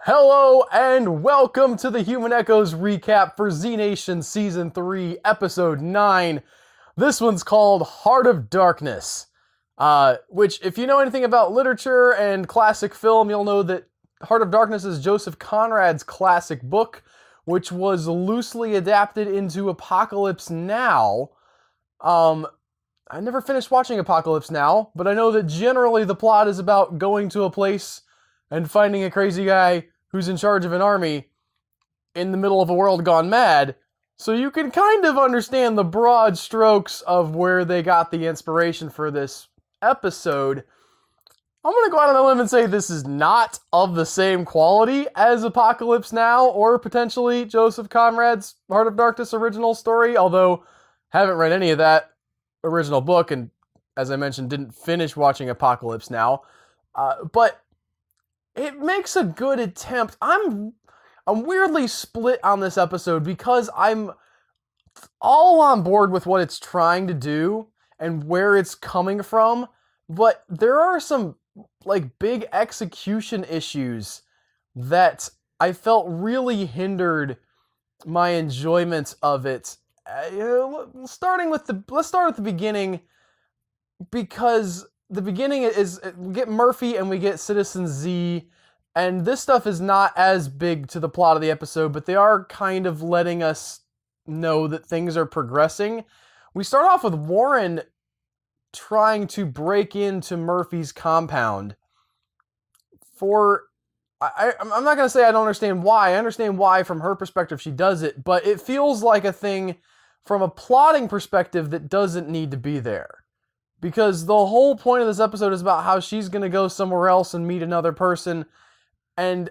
Hello and welcome to the Human Echoes recap for Z Nation Season 3, Episode 9. This one's called Heart of Darkness, which, if you know anything about literature and classic film, you'll know that Heart of Darkness is Joseph Conrad's classic book, which was loosely adapted into Apocalypse Now. I never finished watching Apocalypse Now, but I know that generally the plot is about going to a place and finding a crazy guy who's in charge of an army in the middle of a world gone mad, so you can kind of understand the broad strokes of where they got the inspiration for this episode. I'm going to go out on a limb and say this is not of the same quality as Apocalypse Now or potentially Joseph Conrad's Heart of Darkness original story, although I haven't read any of that original book and, as I mentioned, didn't finish watching Apocalypse Now. But it makes a good attempt. I'm weirdly split on this episode because I'm all on board with what it's trying to do and where it's coming from, but there are some big execution issues that I felt really hindered my enjoyment of it. Let's start at the beginning, because the beginning is, we get Murphy and we get Citizen Z, and this stuff is not as big to the plot of the episode, but they are kind of letting us know that things are progressing. We start off with Warren trying to break into Murphy's compound. I'm not going to say I don't understand why. I understand why from her perspective she does it, but it feels like a thing from a plotting perspective that doesn't need to be there. Because the whole point of this episode is about how she's going to go somewhere else and meet another person. And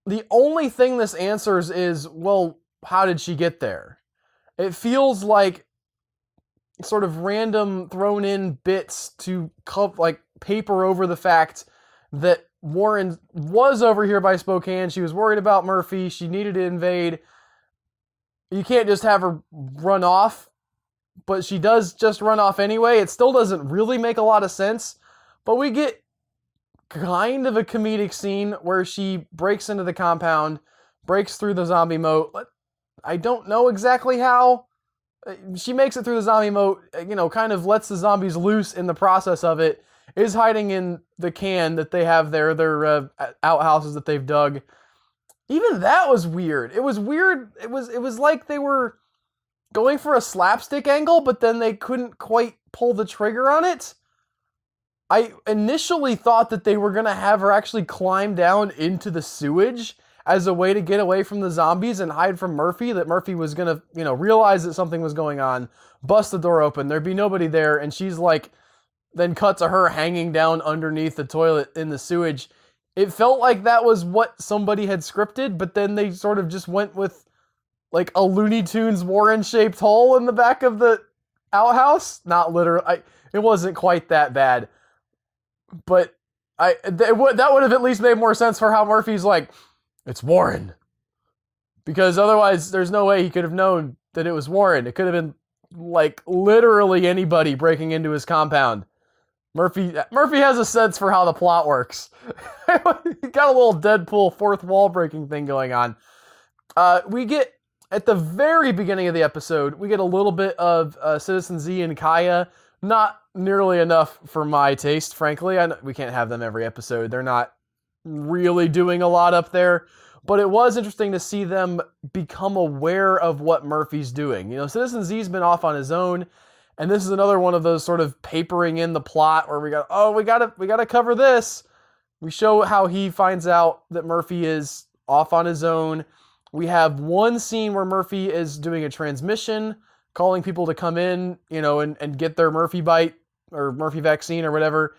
the only thing this answers is, well, how did she get there? It feels like sort of random thrown in bits to paper over the fact that Warren was over here by Spokane. She was worried about Murphy. She needed to invade. You can't just have her run off. But she does just run off anyway. It still doesn't really make a lot of sense. But we get kind of a comedic scene where she breaks into the compound, breaks through the zombie moat. I don't know exactly how. She makes it through the zombie moat, kind of lets the zombies loose in the process of it, is hiding in the can that they have there, their outhouses that they've dug. Even that was weird. It was weird. It was like they were going for a slapstick angle, but then they couldn't quite pull the trigger on it. I initially thought that they were going to have her actually climb down into the sewage as a way to get away from the zombies and hide from Murphy, that Murphy was going to, realize that something was going on, bust the door open, there'd be nobody there, and she's then cut to her hanging down underneath the toilet in the sewage. It felt like that was what somebody had scripted, but then they sort of just went with a Looney Tunes Warren-shaped hole in the back of the outhouse. Not literally. It wasn't quite that bad. But that would have at least made more sense for how Murphy's it's Warren. Because otherwise, there's no way he could have known that it was Warren. It could have been, literally anybody breaking into his compound. Murphy has a sense for how the plot works. He got a little Deadpool fourth wall breaking thing going on. We get, at the very beginning of the episode, we get a little bit of Citizen Z and Kaya. Not nearly enough for my taste, frankly. We can't have them every episode. They're not really doing a lot up there. But it was interesting to see them become aware of what Murphy's doing. Citizen Z's been off on his own, and this is another one of those sort of papering in the plot where we gotta cover this. We show how he finds out that Murphy is off on his own. We have one scene where Murphy is doing a transmission, calling people to come in, and get their Murphy bite or Murphy vaccine or whatever.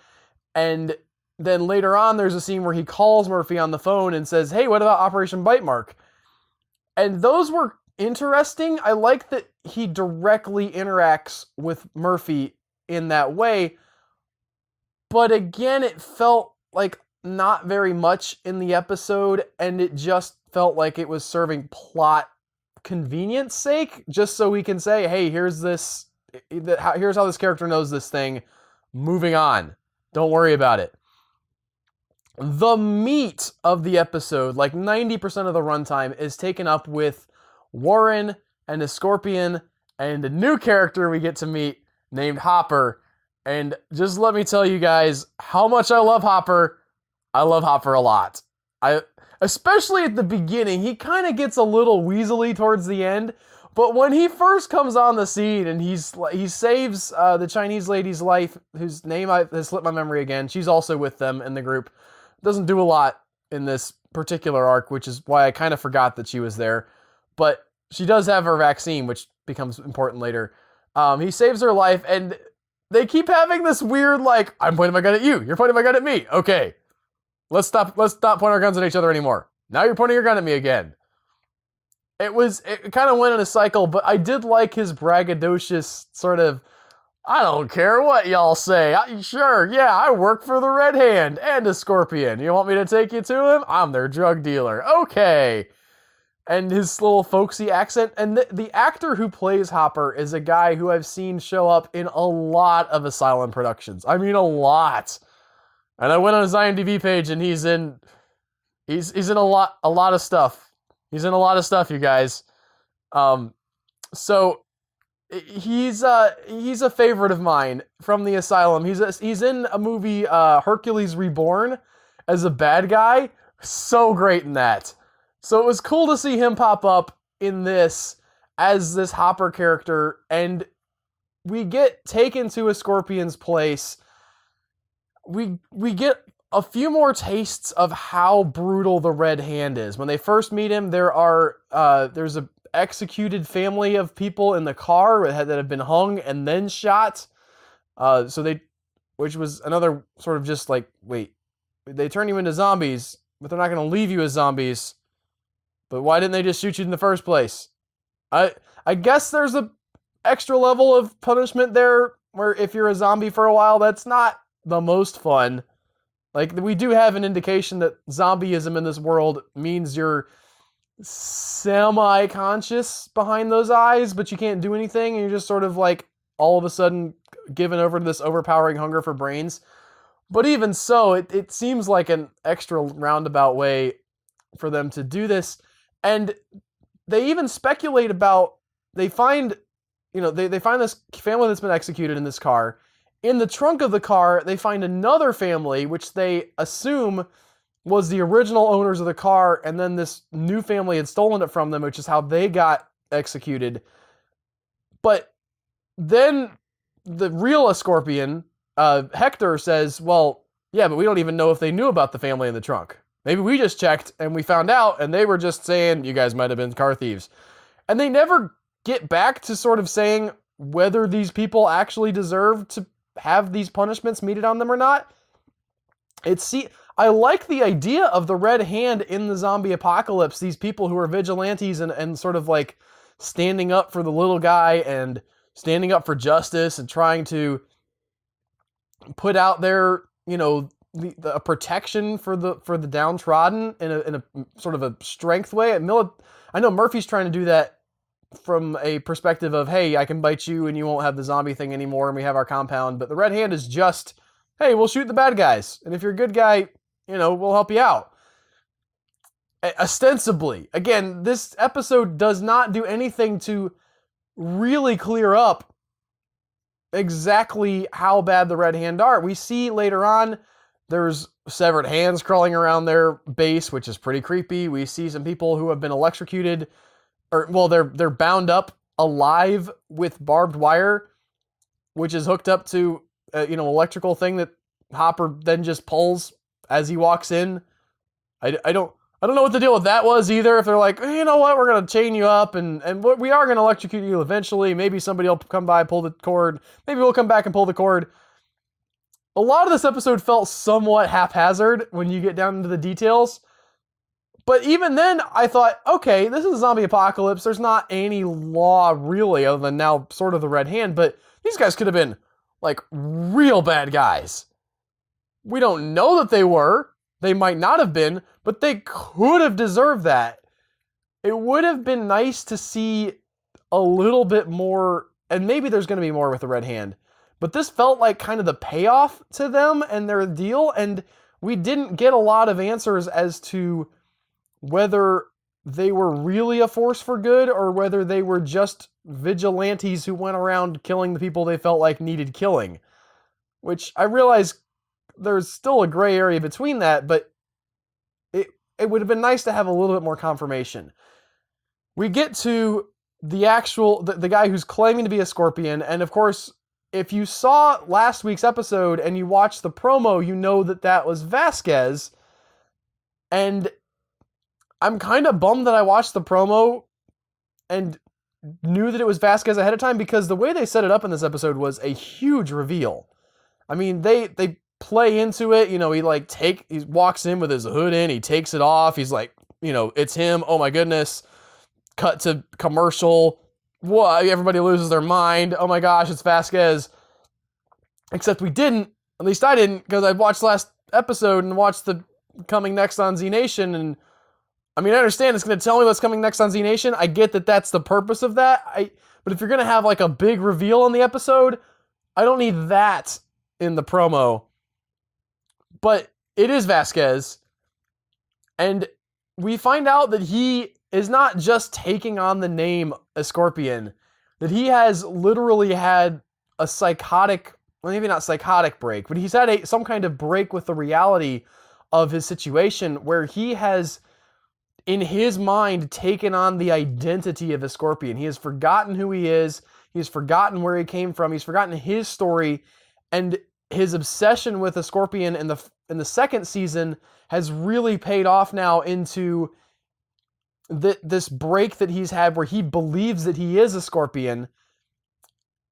And then later on, there's a scene where he calls Murphy on the phone and says, hey, what about Operation Bite Mark? And those were interesting. I like that he directly interacts with Murphy in that way. But again, it felt like not very much in the episode, and it just felt like it was serving plot convenience sake, just so we can say, hey, here's how this character knows this thing. Moving on. Don't worry about it. The meat of the episode, like 90% of the runtime, is taken up with Warren and the Scorpion and a new character we get to meet named Hopper. And just let me tell you guys how much I love Hopper. I love Hopper a lot. Especially at the beginning, he kind of gets a little weaselly towards the end. But when he first comes on the scene and he saves the Chinese lady's life, whose name has slipped my memory again. She's also with them in the group. Doesn't do a lot in this particular arc, which is why I kind of forgot that she was there. But she does have her vaccine, which becomes important later. He saves her life, and they keep having this weird, like, I'm pointing my gun at you, you're pointing my gun at me. Okay, let's not point our guns at each other anymore. Now you're pointing your gun at me again. It kind of went in a cycle, but I did like his braggadocious sort of, I don't care what y'all say. Sure, yeah, I work for the Red Hand and a Scorpion. You want me to take you to him? I'm their drug dealer. Okay. And his little folksy accent. And the actor who plays Hopper is a guy who I've seen show up in a lot of Asylum productions. I mean, a lot. And I went on his IMDb page, and he's in a lot of stuff. He's in a lot of stuff, you guys. So he's a favorite of mine from the Asylum. He's in a movie, Hercules Reborn, as a bad guy. So great in that. So it was cool to see him pop up in this as this Hopper character, and we get taken to a Scorpion's place. We get a few more tastes of how brutal the Red Hand is. When they first meet him, there's a executed family of people in the car that have been hung and then shot. Which was another sort of just like, wait, they turn you into zombies, but they're not going to leave you as zombies. But why didn't they just shoot you in the first place? I guess there's a extra level of punishment there, where if you're a zombie for a while, that's not the most fun. Like, we do have an indication that zombieism in this world means you're semi-conscious behind those eyes, but you can't do anything, and you're just sort of like all of a sudden given over to this overpowering hunger for brains. But even so, it seems like an extra roundabout way for them to do this. And they even speculate about, they find this family that's been executed in this car. In the trunk of the car, they find another family, which they assume was the original owners of the car, and then this new family had stolen it from them, which is how they got executed. But then the real Scorpion, Hector, says, well, yeah, but we don't even know if they knew about the family in the trunk. Maybe we just checked and we found out, and they were just saying, you guys might have been car thieves. And they never get back to sort of saying whether these people actually deserve to have these punishments meted on them or not. I like the idea of the Red Hand in the zombie apocalypse, these people who are vigilantes and sort of like standing up for the little guy and standing up for justice and trying to put out their, a protection for the downtrodden in a sort of a strength way. I know Murphy's trying to do that from a perspective of, hey, I can bite you and you won't have the zombie thing anymore, and we have our compound. But the Red Hand is just, hey, we'll shoot the bad guys, and if you're a good guy, we'll help you out. Ostensibly, again, this episode does not do anything to really clear up exactly how bad the Red Hand are. We see later on there's severed hands crawling around their base, which is pretty creepy. We see some people who have been electrocuted, they're bound up alive with barbed wire, which is hooked up to electrical thing that Hopper then just pulls as he walks in. I don't know what the deal with that was either. If they're like, hey, you know what, we're gonna chain you up and we are gonna electrocute you eventually. Maybe somebody will come by, pull the cord. Maybe we'll come back and pull the cord. A lot of this episode felt somewhat haphazard when you get down into the details. But even then, I thought, okay, this is a zombie apocalypse. There's not any law really, other than now sort of the Red Hand. But these guys could have been like real bad guys. We don't know that they were. They might not have been, but they could have deserved that. It would have been nice to see a little bit more, and maybe there's going to be more with the Red Hand. But this felt like kind of the payoff to them and their deal. And we didn't get a lot of answers as to whether they were really a force for good or whether they were just vigilantes who went around killing the people they felt like needed killing. Which I realize there's still a gray area between that, but it would have been nice to have a little bit more confirmation. We get to the guy who's claiming to be a Scorpion, and of course, if you saw last week's episode and you watched the promo, you know that was Vasquez, and I'm kind of bummed that I watched the promo and knew that it was Vasquez ahead of time, because the way they set it up in this episode was a huge reveal. I mean, they play into it, he walks in with his hood in, he takes it off, he's like, it's him, oh my goodness, cut to commercial, what, everybody loses their mind, oh my gosh, it's Vasquez. Except we didn't, at least I didn't, because I watched last episode and watched the coming next on Z Nation, and I mean, I understand it's going to tell me what's coming next on Z Nation, I get that that's the purpose of that, but if you're going to have like a big reveal in the episode, I don't need that in the promo. But it is Vasquez, and we find out that he is not just taking on the name a Scorpion, that he has literally had a psychotic, well, maybe not psychotic break, but he's had some kind of break with the reality of his situation where he has, in his mind, taken on the identity of a Scorpion. He has forgotten who he is, he's forgotten where he came from, he's forgotten his story, and his obsession with a Scorpion in the second season has really paid off now into this break that he's had where he believes that he is a Scorpion.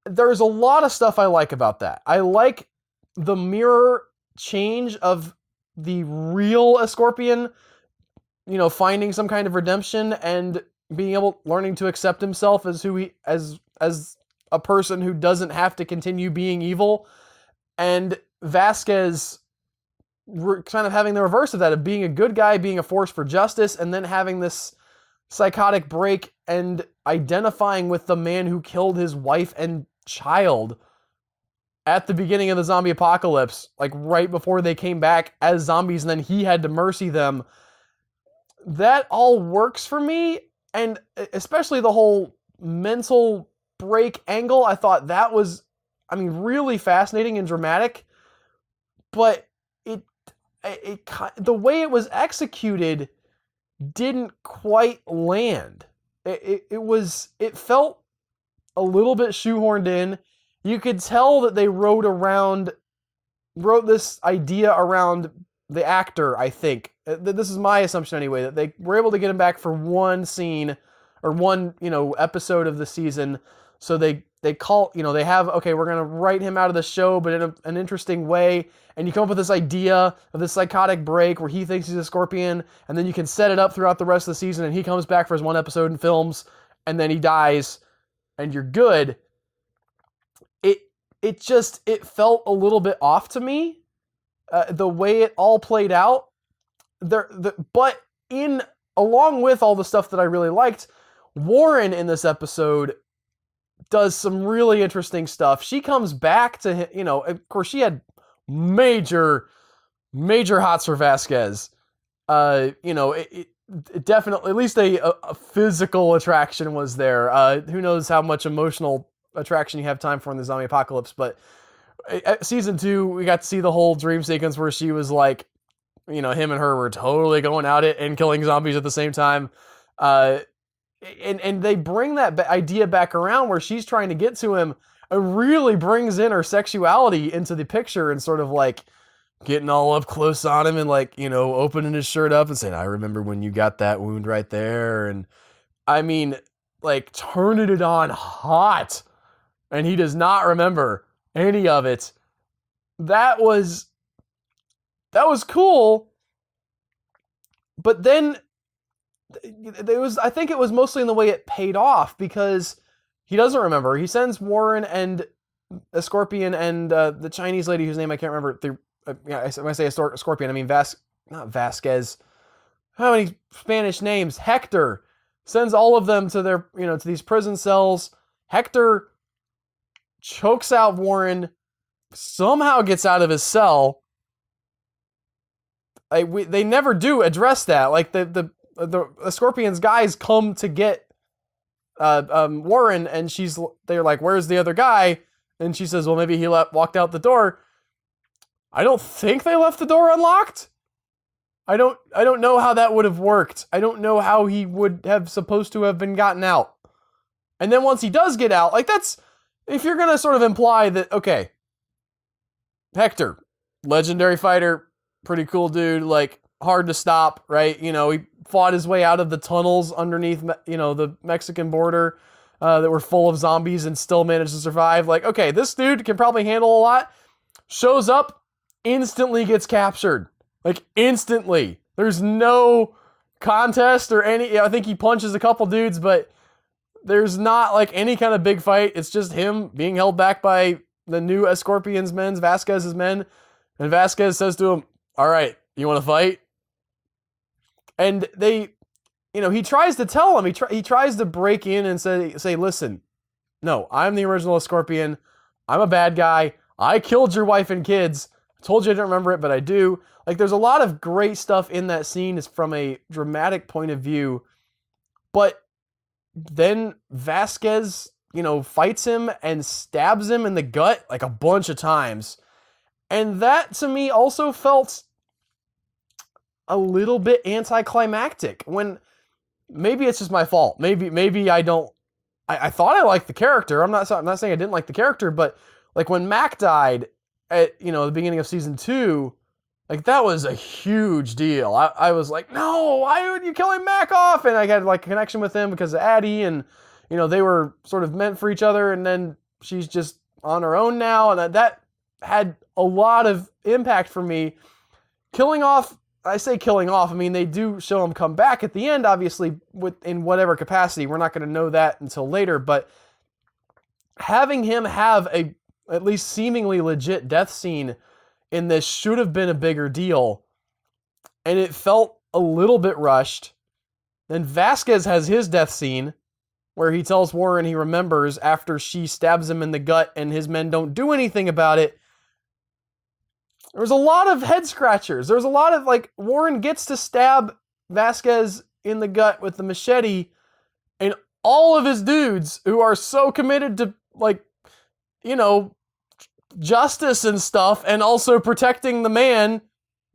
There's a lot of stuff I like about that. I like the mirror change of the real Scorpion, finding some kind of redemption and learning to accept himself as as a person who doesn't have to continue being evil. And Vasquez kind of having the reverse of that, of being a good guy, being a force for justice, and then having this psychotic break and identifying with the man who killed his wife and child at the beginning of the zombie apocalypse, like right before they came back as zombies, and then he had to mercy them. That all works for me, and especially the whole mental break angle, I thought that was, really fascinating and dramatic, but the way it was executed didn't quite land. It felt a little bit shoehorned in. You could tell that they wrote this idea around the actor, I think. This is my assumption anyway, that they were able to get him back for one scene or one, episode of the season. So they have, okay, we're going to write him out of the show, but in an interesting way. And you come up with this idea of this psychotic break where he thinks he's a Scorpion, and then you can set it up throughout the rest of the season, and he comes back for his one episode and films, and then he dies, and you're good. It felt a little bit off to me, the way it all played out. But along with all the stuff that I really liked, Warren in this episode does some really interesting stuff. She comes back to him, of course she had major hots for Vasquez. It definitely, at least a physical attraction was there. Who knows how much emotional attraction you have time for in the zombie apocalypse, but at season 2, we got to see the whole dream sequence where she was like, him and her were totally going at it and killing zombies at the same time. And they bring that idea back around where she's trying to get to him. It really brings in her sexuality into the picture and sort of like getting all up close on him and like, opening his shirt up and saying, I remember when you got that wound right there. And like turning it on hot. And he does not remember any of it. That was cool. But then I think it was mostly in the way it paid off, because he doesn't remember. He sends Warren and a Scorpion and the Chinese lady whose name I can't remember. When I say a Scorpion, I mean not Vasquez. How many Spanish names? Hector sends all of them to their, to these prison cells. Hector chokes out Warren, somehow gets out of his cell, they never do address that. Like the Scorpions guys come to get Warren, and they're like, "Where's the other guy?" And she says, "Well, maybe he walked out the door." I don't think they left the door unlocked. I don't know how that would have worked. I don't know how he would have supposed to have been gotten out. And then once he does get out, like that's, if you're going to sort of imply that, okay, Hector, legendary fighter, pretty cool dude, like hard to stop, right? You know, he fought his way out of the tunnels underneath, you know, the Mexican border that were full of zombies and still managed to survive. Like, okay, this dude can probably handle a lot. Shows up, instantly gets captured. Like, instantly. There's no contest or any... I think he punches a couple dudes, but there's not, like, any kind of big fight. It's just him being held back by the new Scorpion's men, Vasquez's men. And Vasquez says to him, "All right, you want to fight?" And they... You know, he tries to tell him. He tries to break in and say, "Listen, no, I'm the original Scorpion. I'm a bad guy. I killed your wife and kids. I told you I didn't remember it, but I do." Like, there's a lot of great stuff in that scene is from a dramatic point of view. But then Vasquez, you know, fights him and stabs him in the gut like a bunch of times. And that, to me, also felt a little bit anticlimactic. When maybe it's just my fault. Maybe I don't... I thought I liked the character. I'm not saying I didn't like the character, but like when Mac died at, you know, the beginning of season 2, like that was a huge deal. I was like, no, why would you killing Mac off? And I had like a connection with him because of Addie, and you know, they were sort of meant for each other, and then she's just on her own now, and that had a lot of impact for me. Killing off, I say killing off, I mean, they do show him come back at the end, obviously, in whatever capacity. We're not going to know that until later, but having him have a at least seemingly legit death scene in this should have been a bigger deal, and it felt a little bit rushed. Then Vasquez has his death scene, where he tells Warren he remembers after she stabs him in the gut, and his men don't do anything about it. There was a lot of head scratchers. There was a lot of, like, Warren gets to stab Vasquez in the gut with the machete, and all of his dudes who are so committed to, like, you know, justice and stuff, and also protecting the man,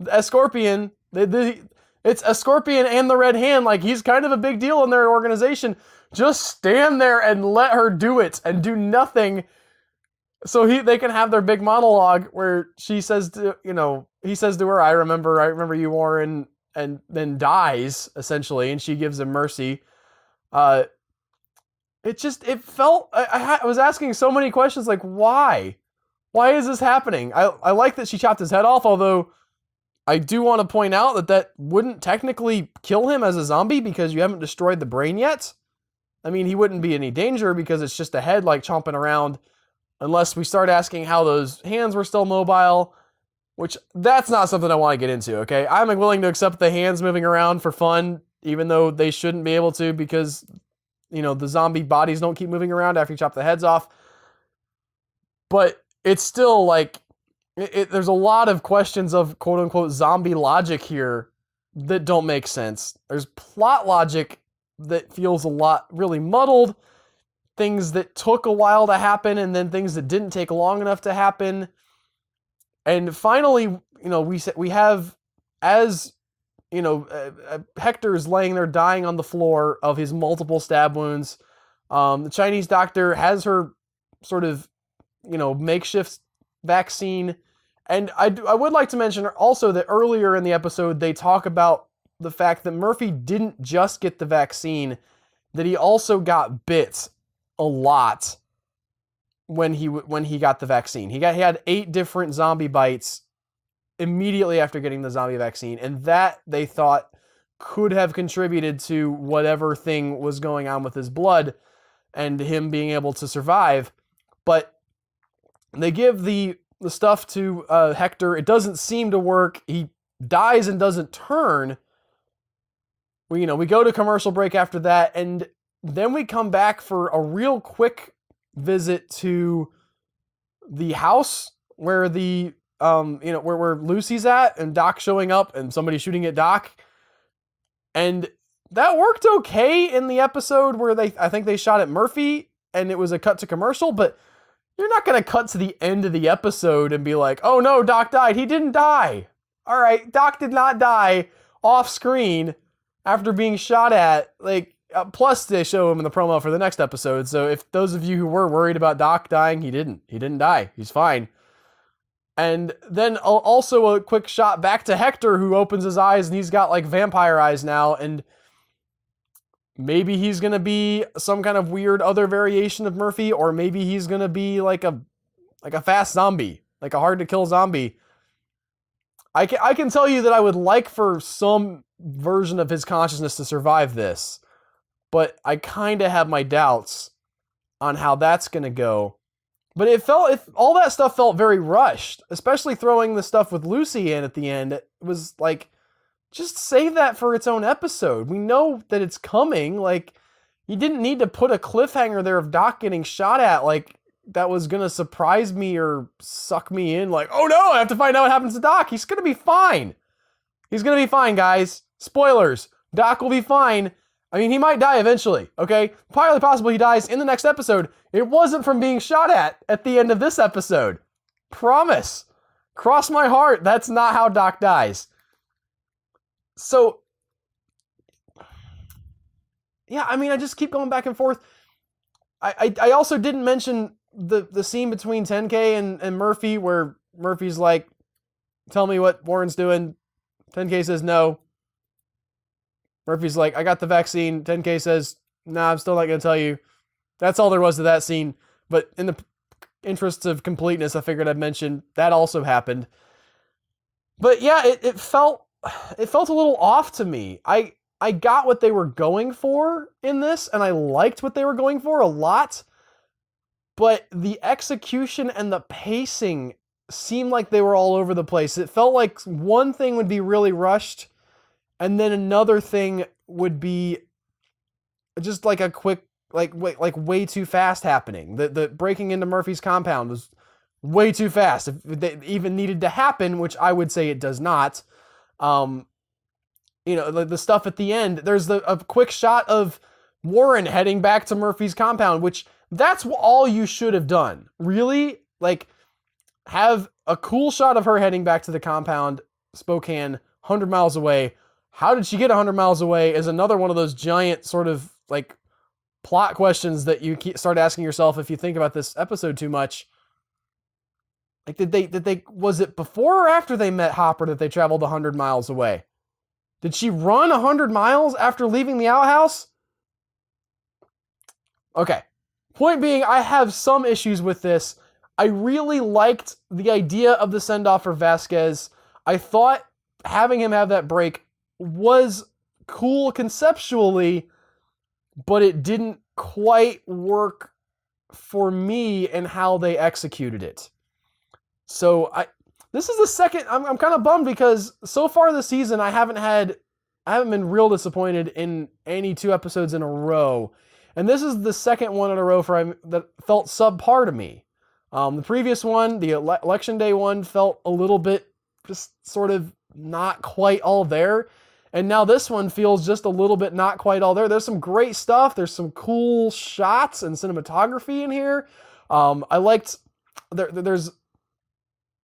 a Scorpion. It's a Scorpion and the Red Hand. Like, he's kind of a big deal in their organization. Just stand there and let her do it and do nothing. So they can have their big monologue where she says to, you know, he says to her, I remember you, Warren, and then dies, essentially, and she gives him mercy. It felt, I was asking so many questions, like, why? Why is this happening? I like that she chopped his head off, although I do want to point out that wouldn't technically kill him as a zombie because you haven't destroyed the brain yet. I mean, he wouldn't be any danger because it's just a head, like, chomping around, unless we start asking how those hands were still mobile, which that's not something I want to get into, okay? I'm willing to accept the hands moving around for fun, even though they shouldn't be able to because, you know, the zombie bodies don't keep moving around after you chop the heads off. But it's still, like, there's a lot of questions of quote-unquote zombie logic here that don't make sense. There's plot logic that feels a lot really muddled, things that took a while to happen, and then things that didn't take long enough to happen. And finally, you know, we have, as, you know, Hector's laying there dying on the floor of his multiple stab wounds. The Chinese doctor has her sort of, you know, makeshift vaccine. And I would like to mention also that earlier in the episode, they talk about the fact that Murphy didn't just get the vaccine, that he also got bit a lot when he got the vaccine. He had 8 different zombie bites immediately after getting the zombie vaccine, and that they thought could have contributed to whatever thing was going on with his blood and him being able to survive. But they give the stuff to Hector. It doesn't seem to work. He dies and doesn't turn. We go to commercial break after that, and then we come back for a real quick visit to the house where the where Lucy's at and Doc showing up and somebody shooting at Doc. And that worked okay in the episode where I think they shot at Murphy and it was a cut to commercial, but you're not going to cut to the end of the episode and be like, oh no, Doc died. He didn't die. All right, Doc did not die off screen after being shot at. Plus they show him in the promo for the next episode. So if those of you who were worried about Doc dying, he didn't die. He's fine. And then also a quick shot back to Hector, who opens his eyes and he's got like vampire eyes now. And maybe he's going to be some kind of weird other variation of Murphy, or maybe he's going to be like a fast zombie, like a hard to kill zombie. I can tell you that I would like for some version of his consciousness to survive this, but I kind of have my doubts on how that's going to go. But all that stuff felt very rushed, especially throwing the stuff with Lucy in at the end. It was like, just save that for its own episode. We know that it's coming. Like, you didn't need to put a cliffhanger there of Doc getting shot at. Like, that was going to surprise me or suck me in. Like, oh no, I have to find out what happens to Doc. He's going to be fine. He's going to be fine, guys. Spoilers. Doc will be fine. I mean, he might die eventually, okay? Entirely possible he dies in the next episode. It wasn't from being shot at the end of this episode. Promise. Cross my heart, that's not how Doc dies. So, yeah, I mean, I just keep going back and forth. I also didn't mention the scene between 10K and Murphy, where Murphy's like, tell me what Warren's doing. 10K says no. Murphy's like, I got the vaccine. 10K says, nah, I'm still not going to tell you. That's all there was to that scene. But in the interests of completeness, I figured I'd mention that also happened. But yeah, it felt a little off to me. I got what they were going for in this, and I liked what they were going for a lot. But the execution and the pacing seemed like they were all over the place. It felt like one thing would be really rushed, and then another thing would be just like a quick, like way too fast happening. The breaking into Murphy's compound was way too fast. If they even needed to happen, which I would say it does not. The stuff at the end, there's a quick shot of Warren heading back to Murphy's compound, which that's all you should have done. Really? Like, have a cool shot of her heading back to the compound, Spokane, 100 miles away. How did she get 100 miles away is another one of those giant sort of like plot questions that you start asking yourself if you think about this episode too much. Like, was it before or after they met Hopper that they traveled 100 miles away? Did she run 100 miles after leaving the outhouse? Okay. Point being, I have some issues with this. I really liked the idea of the send-off for Vasquez. I thought having him have that break was cool conceptually, but it didn't quite work for me in how they executed it. So this is the second. I'm kind of bummed because so far this season I haven't been real disappointed in any 2 episodes in a row, and this is the second one in a row that felt subpar to me. The previous one, the election day one, felt a little bit just sort of not quite all there. And now this one feels just a little bit not quite all there. There's some great stuff. There's some cool shots and cinematography in here. I liked, there's,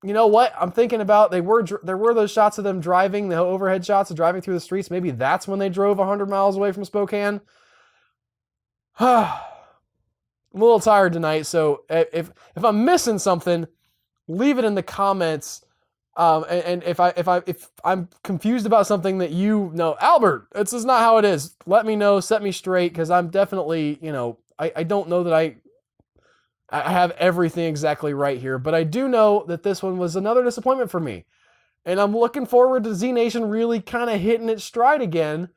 you know what I'm thinking about? There were those shots of them driving, the overhead shots of driving through the streets. Maybe that's when they drove 100 miles away from Spokane. I'm a little tired tonight, so if I'm missing something, leave it in the comments. And if I'm confused about something that you know, Albert, this is not how it is. Let me know, set me straight, because I'm definitely, I don't know that I have everything exactly right here, but I do know that this one was another disappointment for me. And I'm looking forward to Z Nation really kind of hitting its stride again.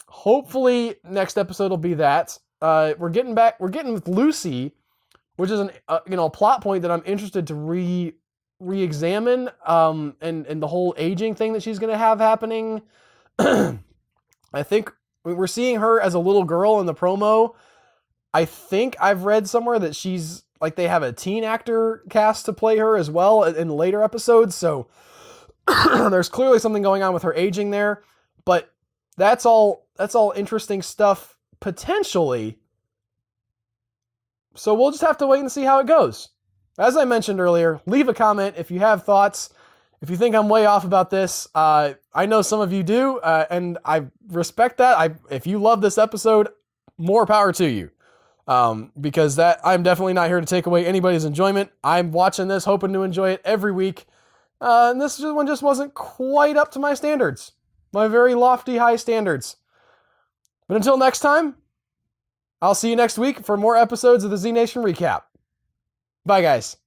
Hopefully next episode will be that. We're getting with Lucy, which is a plot point that I'm interested to re-examine, and the whole aging thing that she's going to have happening. I think we're seeing her as a little girl in the promo. I think I've read somewhere that she's like they have a teen actor cast to play her as well in later episodes. So there's clearly something going on with her aging there, but that's all interesting stuff potentially. So we'll just have to wait and see how it goes. As I mentioned earlier, leave a comment if you have thoughts. If you think I'm way off about this, I know some of you do, and I respect that. If you love this episode, more power to you. Because I'm definitely not here to take away anybody's enjoyment. I'm watching this, hoping to enjoy it every week. And this one just wasn't quite up to my standards. My very lofty, high standards. But until next time, I'll see you next week for more episodes of the Z Nation Recap. Bye, guys.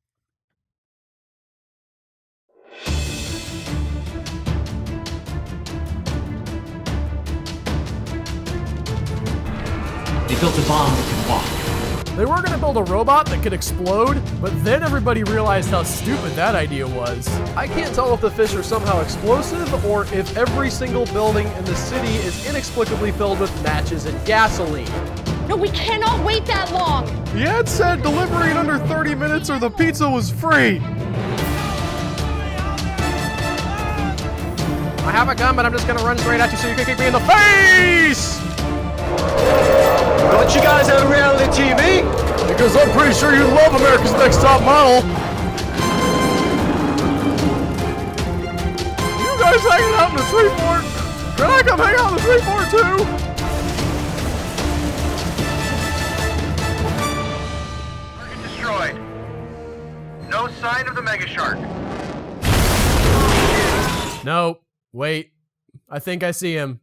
They built a bomb that can walk. They were going to build a robot that could explode, but then everybody realized how stupid that idea was. I can't tell if the fish are somehow explosive or if every single building in the city is inexplicably filled with matches and gasoline. No, we cannot wait that long! The ad said delivery in under 30 minutes or the pizza was free. I have a gun, but I'm just going to run straight at you so you can kick me in the face! Don't you guys have reality TV? Because I'm pretty sure you love America's Next Top Model. You guys hanging out in the tree fort? Can I come hang out in the tree fort too? Target destroyed. No sign of the mega shark. No, wait. I think I see him.